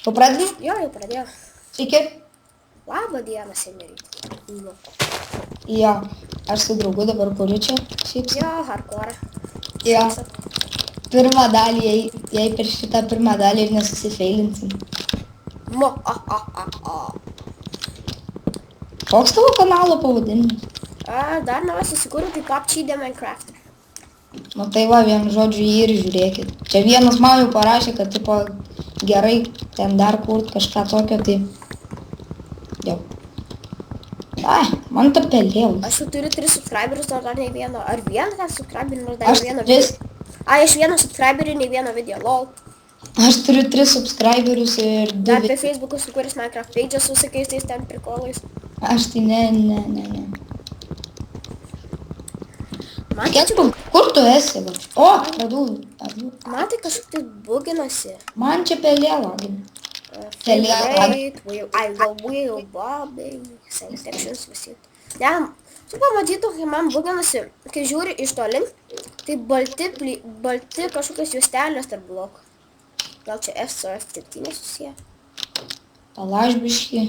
Jau pradėjai? Jo, jau pradėjau. Sveiki. Labą dieną, seneryti. Nu. Jo, aš su draugu dabar kuriu čia. Jo, hardcore. Jo. Pirmą dalį, jei per šitą pirmą dalį ir nesusifeilinsim. Koks tavo kanalo pavadinimas? Dar naujas susikūriau, tai PUBG The Minecraft. Nu tai va, vien žodžiu jį ir žiūrėkit. Čia vienas man jau parašė, kad tipo gerai ten dar kurt kažką tokio, tai... Jau. Ai, man ta pelėl. Aš jau turiu 3 subscriberius, dar nei vieno. Ar vieną ten subscriberį, nors dar Aš nei vieno 3. video. Ai, aš vieną subscriberį, nei vieno video, lol. Aš turiu 3 subscriberius ir 2 Dar video. apie Facebook'u sukūręs Minecraft page'ą su visokiais tais ten prikolais. Aš tai ne. Man tai čia... Kur tu esi? Va? O, radau. Man tai kažkaip tai buginasi. Man čia pelė lagina. I will Bobby. Sections visi. Ne, tu pamatytum, kai man buginasi, kai žiūri iš toli, tai balti kažkokios juostelės tarp blokų. Gal čia F su F7 susiję? Palažbiški.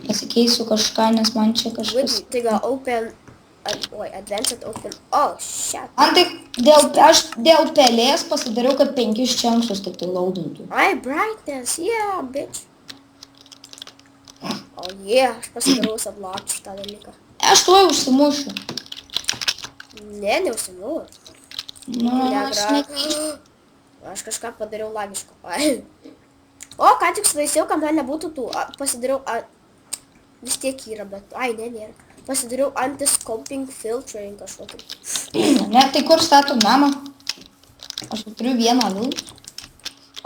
Pasikeisiu kažką, nes man čia kažkas... Tai gal open... Oi, advanced open... Oh, shit. Man tai aš dėl pelės pasidariau, kad 5 čenksus tik tai laudintų. Ai, brightness, yeah, bitch. Oh, yeah, aš pasidariau sablokį šitą dalyką. Aš tuoj užsimušiu. Ne, neužsimu. Nu, aš nekyšiu. Aš kažką padariau lagiško. Ai. O, ką tik svaisiau, kad man nebūtų tų. Pasidariau... Vis tiek yra, bet... Ai, ne, nėra. Pasidariau anti-scoping filtering kažkokį. Ne, tai kur statom namą? Aš turiu vieną vilną.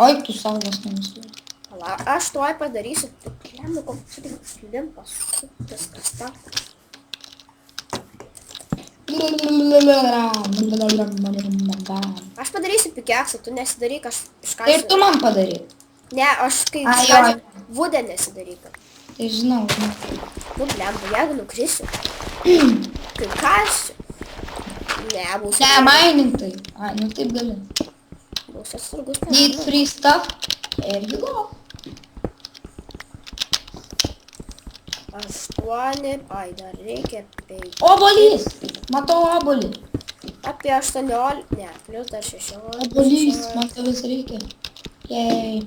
Oi, tu saugos nenuslėjai. Aš tuoj padarysiu. Lemnu, koks limpas. Viskas ta. Aš padarysiu pikeksą, tu nesidaryk, aš iškasiu. Ir tu man padaryk. Ne, aš kai iškasiu. Vudę nesidaryk. Tai žinau. Nu, lemba, jeigu nukrisiu. Kai kasiu. Ne, būsiu. Ne, mainintai. Ai, nu taip gali. Būsiu atsargus. Need free stuff. There you go. 8. Ai, dar reikia 5. Obolys. Matau obolį. Apie 18. Ne, plus dar 16. Obolys, man tavęs reikia. Jei.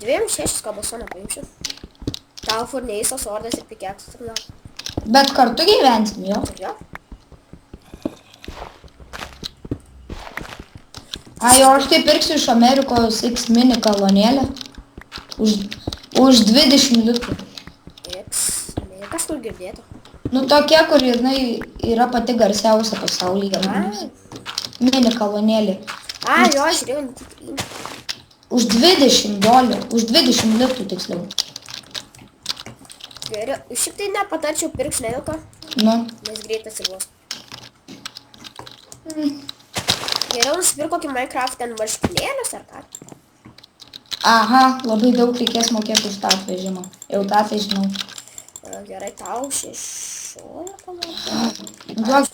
2-6 kabasoną paimsiu. Tau furneisas, ordas ir pikeksas. Bet kartu gyvensim, jo? Jo. Ai, aš tai pirksiu iš Amerikos X mini kalonėlę. Už 20 litų. X. Kas kur girdėtų? Nu tokia, kur jinai yra pati garsiausia pasaulyje. Mini kalonėlė. A, jo, žiūrėjau, netikrinį. Už 20 dolerių. Už 20 litų tiksliau. Geriau. Šiaip tai nepatarčiau pirks nevilko. Nu. Nes greit atsigos. Geriau nusipirk kokį Minecraft ten marškinėlius ar ką. Aha, labai daug reikės mokėti už tą atvežimą. Jau tą tai žinau. Gerai, tau 16 Duok.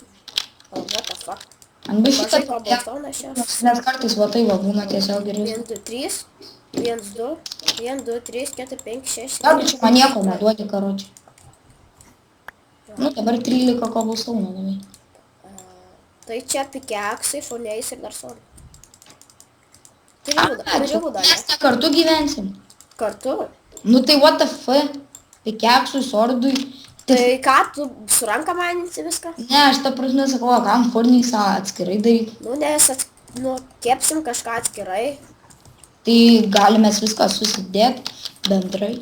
Oh, what the fuck. Ant biškį Mažai kobalstoną šios. Nes kartais va tai va būna tiesiog geriau. 1, 2, 3. 1, 2. 1, 2, 3, 4, 5, 6. Gal čia man nieko neduodi, karočiui. Nu, dabar 13 kobalstoną davai. Tai čia pikeksai, šauniais ir dar sodai. Turiu būdą, Mes ne kartu gyvensim. Kartu? Nu tai what the f? Pikeksui, sordui. Tai ką, tu su ranka maninsi viską? Ne, aš ta prasme sakau, kam furneisą atskirai daryti. Nu, nes kepsim kažką atskirai. Tai galime viską susidėti bendrai.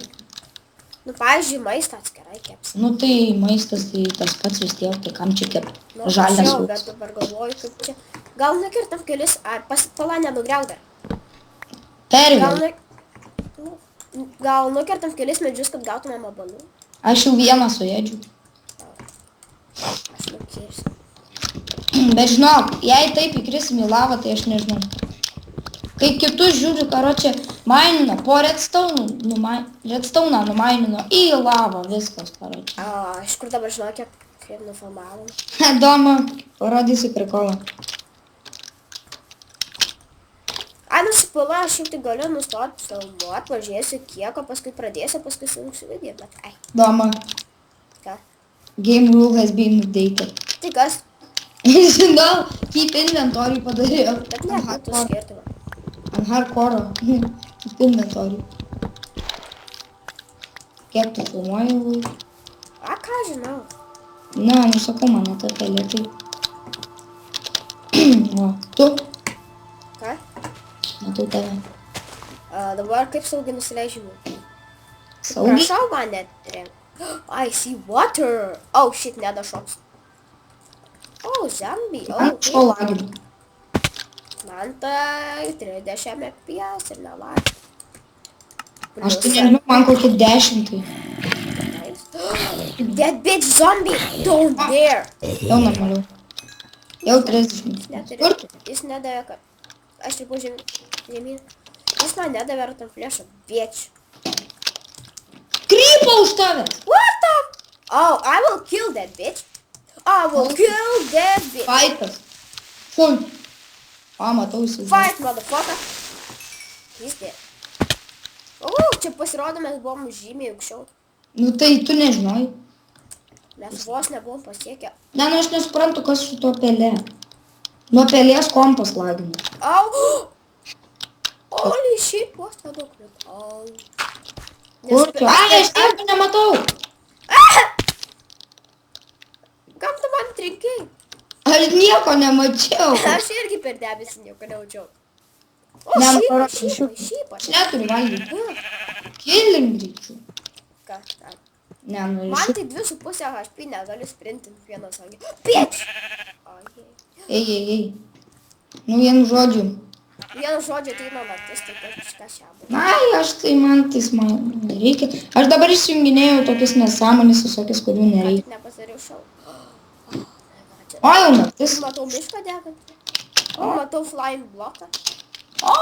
Nu, pavyzdžiui, maistą atskirai kepsim. Nu tai maistas tai tas pats vis tiek, tai kam čia kepti? Nu, Žalias aš jau, bet dabar galvoju, kaip čia. Gal nukirtam kelis, ar pala nenugriauk dar. Pervėl. Gal nukirtam kelis medžius, kad gautumėm obuolių. Aš jau vieną suėdžiu. Aš nukirsiu. Bet žinok, jei taip įkrisim į lavą, tai aš nežinau. Kai kitus žiūriu, karočią, mainino, po redstone'ą numainino į lavą, viskas, karočią. Iš kur dabar žinau, kaip nufilmavom. Įdomu, parodysiu prikolą. Ai, nusipila, aš šiaip tai galiu nustoti filmuot, pažiūrėsiu kiek, o paskui pradėsiu, paskui sujungsiu video, bet ai. Doma, Ką? game rule has been updated. Tai kas? Žinau, keep inventory padarėjo. Bet nebūtų skirtumo. Ant hardcore. Keep inventory. Kiek tu filmuoji laiką? A, ką žinau. Na, nusakau, mane ta pelė tai. O, tu? Ką? Matau tave. Dabar kaip saugiai nusileidžiu. Saugiai? Prašau man netrink. I see water. Oh, shit, nedašoks. Oh, zombie. Oh, Aš to laginu. man tai 30 FPS ir nelag. Aš tai nežinau, man kokį 10. That bitch zombie. Don't dare. Jau normaliau. Jau 30. Kur tu? Jis nedavė, kad... Aš tripu žemyn. Jis man nedavė tam flešą. Bitch. Krypa už tave! What the? Oh, I will kill that bitch. I will kill that bitch. Fightas. Fui. O, matau, jis. Fight, motherfucker. Jis dead. Čia pasirodo, mes buvom žymiai aukščiau. Nu tai tu nežinai. Mes vos nebuvom pasiekę. Ne, nu aš nesuprantu, kas su tuo pelė. Nuo pelės kompas lagina. Au! Holy shit, vos nedaug net. Au. Kur tu? Ai, aš nieko nematau. Kam tu man trinkai? Aš nieko nemačiau. Aš irgi per debesį nieko nejaučiau. O, Ne, šypa, parodysiu. šypa, šypa. Aš neturiu valgyti. Killing greičiu. Ką? Ne, nu Man iš... tai 2,5 HP negaliu sprintinti vieną sangį. Bitch! Ei. Nu, vienu žodžiu. Vienu žodžiu ateina naktis, tai kažką šią būtų. Ai, aš tai man nereikia. Aš dabar išjunginėjau tokias nesąmonės, visokias, kurių nereikia. Nepasariau šau. O, jau naktis. Matau mišką degantį. O, matau flying bloką. O,